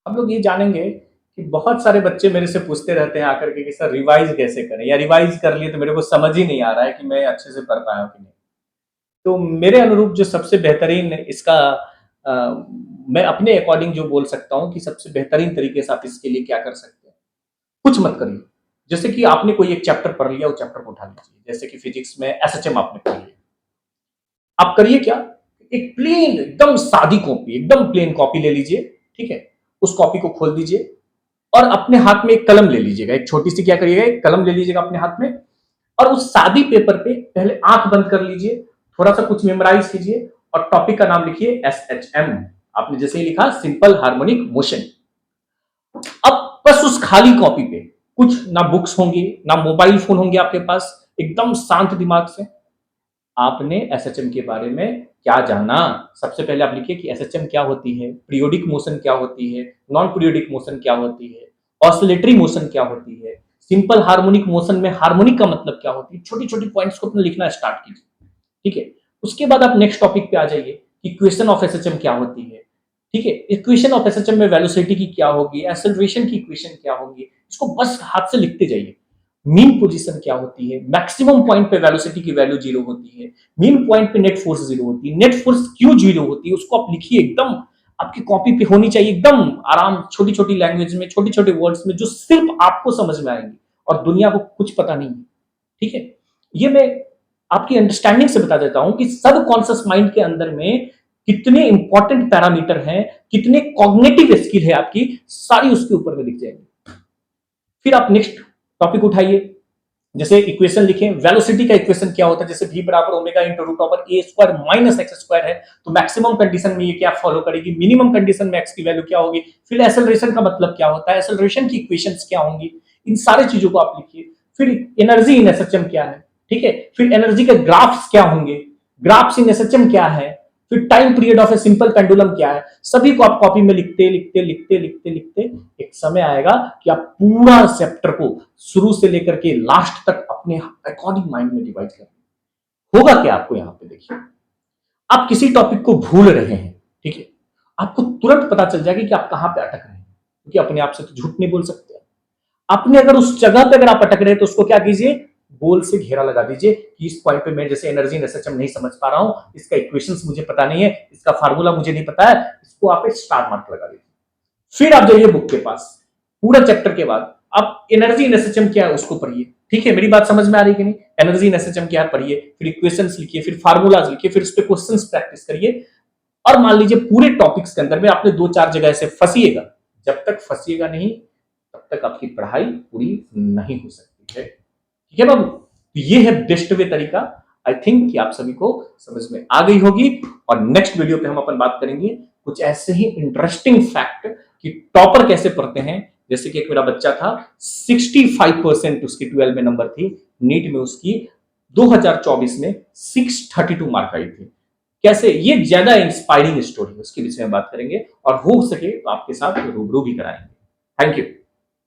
हम लोग ये जानेंगे कि बहुत सारे बच्चे मेरे से पूछते रहते हैं आकर के कि सर रिवाइज कैसे करें, या रिवाइज कर लिए तो मेरे को समझ ही नहीं आ रहा है कि मैं अच्छे से पढ़ पाया हूं कि नहीं। तो मेरे अनुरूप जो सबसे बेहतरीन इसका अ, मैं अपने अकॉर्डिंग जो बोल सकता हूं कि सबसे बेहतरीन तरीके से आप इसके लिए क्या कर सकते हैं। कुछ मत करिए। जैसे कि आपने कोई एक चैप्टर पढ़ लिया, उस चैप्टर को उठा लीजिए। जैसे कि फिजिक्स में एसएचएम आपने पढ़ लिया, आप करिए क्या, एक प्लेन एकदम सादी कॉपी, एकदम प्लेन कॉपी ले लीजिए। ठीक है, उस कॉपी को खोल दीजिए और अपने हाथ में एक कलम ले लीजिएगा। एक छोटी सी क्या करिएगा, एक कलम ले लीजिएगा अपने हाथ में, और उस सादी पेपर पे पहले आंख बंद कर लीजिए, थोड़ा सा कुछ मेमोराइज कीजिए और टॉपिक का नाम लिखिए एसएचएम। आपने जैसे ही लिखा सिंपल हार्मोनिक मोशन। अब बस उस खाली कॉपी पे कुछ ना बुक्स होंगे ना मोबाइल फोन होंगे आपके पास, एकदम शांत दिमाग से आपने एसएचएम के बारे में क्या जाना। सबसे पहले आप लिखिए कि एसएचएम क्या होती है, पीरियोडिक मोशन क्या होती है, नॉन पीरियोडिक मोशन क्या होती है, ऑसिलेटरी मोशन क्या होती है, सिंपल हार्मोनिक मोशन में हार्मोनिक का मतलब क्या होती है। छोटी छोटी पॉइंट्स को अपने लिखना स्टार्ट कीजिए। ठीक है, उसके बाद आप नेक्स्ट टॉपिक पे आ जाइए कि इक्वेशन ऑफ एसएचएम क्या होती है। ठीक है, इक्वेशन ऑफ एसएचएम में वेलोसिटी की क्या होगी, एक्सेलरेशन की इक्वेशन क्या होगी, इसको बस हाथ से लिखते जाइए। मीन पोजीशन क्या होती है, मैक्सिमम पॉइंट पे वेलोसिटी की वैल्यू जीरो होती है, मीन पॉइंट पे नेट फोर्स जीरो होती है, नेट फोर्स क्यों जीरो होती है, उसको आप लिखिए। एकदम आपकी कॉपी पे होनी चाहिए, एकदम आराम, छोटी छोटी लैंग्वेज में, छोटे छोटे वर्ड्स में, जो सिर्फ आपको समझ में आएंगे और दुनिया को कुछ पता नहीं है। ठीक है, ये मैं आपकी अंडरस्टैंडिंग से बता देता हूं कि सब कॉन्शियस माइंड के अंदर में कितने इंपॉर्टेंट पैरामीटर हैं, कितने कॉग्निटिव स्किल है आपकी, सारी उसके ऊपर में दिख जाएंगे। फिर आप नेक्स्ट टॉपिक उठाइए। जैसे इक्वेशन लिखें, वेलोसिटी का इक्वेशन क्या होता है, जैसे v बराबर ओमेगा इंटू रूट ओवर ए स्क्वायर माइनस एक्स स्क्वायर है, तो मैक्सिमम कंडीशन में ये क्या फॉलो करेगी, मिनिमम कंडीशन में एक्स की वैल्यू क्या होगी। फिर एक्सेलरेशन का मतलब क्या होता है, एक्सेलरेशन की इक्वेशंस क्या होंगी, इन सारी चीजों को आप लिखिए। फिर एनर्जी इन एसएचएम क्या है, ठीक है, फिर एनर्जी के ग्राफ्स क्या होंगे, ग्राफ्स इन एसएचएम क्या है, फिर time period of a simple pendulum क्या है। सभी को आप कॉपी में लिखते लिखते लिखते लिखते लिखते एक समय आएगा कि आप पूरा चैप्टर को शुरू से लेकर के लास्ट तक अपने अकॉर्डिंग माइंड में डिवाइड कर। होगा क्या आपको यहाँ पे देखिए, आप किसी टॉपिक को भूल रहे हैं, ठीक है, आपको तुरंत पता चल जाएगा कि आप कहां पे अटक रहे हैं, क्योंकि अपने आप से तो झूठ नहीं बोल सकते। आपने अगर उस जगह पे अगर आप अटक रहे हैं तो उसको क्या कीजिए, गोल से घेरा लगा दीजिए कि इस पॉइंट पे मैं जैसे एनर्जी एसएचएम नहीं समझ पा रहा हूं, इसका इक्वेशंस मुझे पता नहीं है, इसका फार्मूला मुझे नहीं पता है, इसको आप एक स्टार मार्क लगा दीजिए। फिर आप जाइए बुक के पास, पूरा चैप्टर के बाद आप एनर्जी इन एसएचएम क्या है उसको पढ़िए। ठीक है, मेरी बात समझ में आ रही है कि नहीं, एनर्जी इन एसएचएम क्या है पढ़िए, फिर इक्वेशंस लिखिए, फिर फार्मूलाज लिखिए, फिर उस पे क्वेश्चंस प्रैक्टिस करिए। और मान लीजिए पूरे टॉपिक्स के अंदर में आपने दो चार जगह ऐसे फंसिएगा, जब तक फंसिएगा नहीं तब तक आपकी पढ़ाई पूरी नहीं हो सकती है। ठीक है बाबू, तो ये है बेस्ट वे तरीका। आई थिंक कि आप सभी को समझ में आ गई होगी। और नेक्स्ट वीडियो पे हम अपन बात करेंगे कुछ ऐसे ही इंटरेस्टिंग फैक्ट कि टॉपर कैसे पढ़ते हैं। जैसे कि एक मेरा बच्चा था, 65% उसकी 12 में नंबर थी, नीट में उसकी 2024 में 632 मार्क आई थी। कैसे, ये ज्यादा इंस्पायरिंग स्टोरी है, उसके विषय में बात करेंगे और हो सके तो आपके साथ रूबरू भी कराएंगे। Thank you.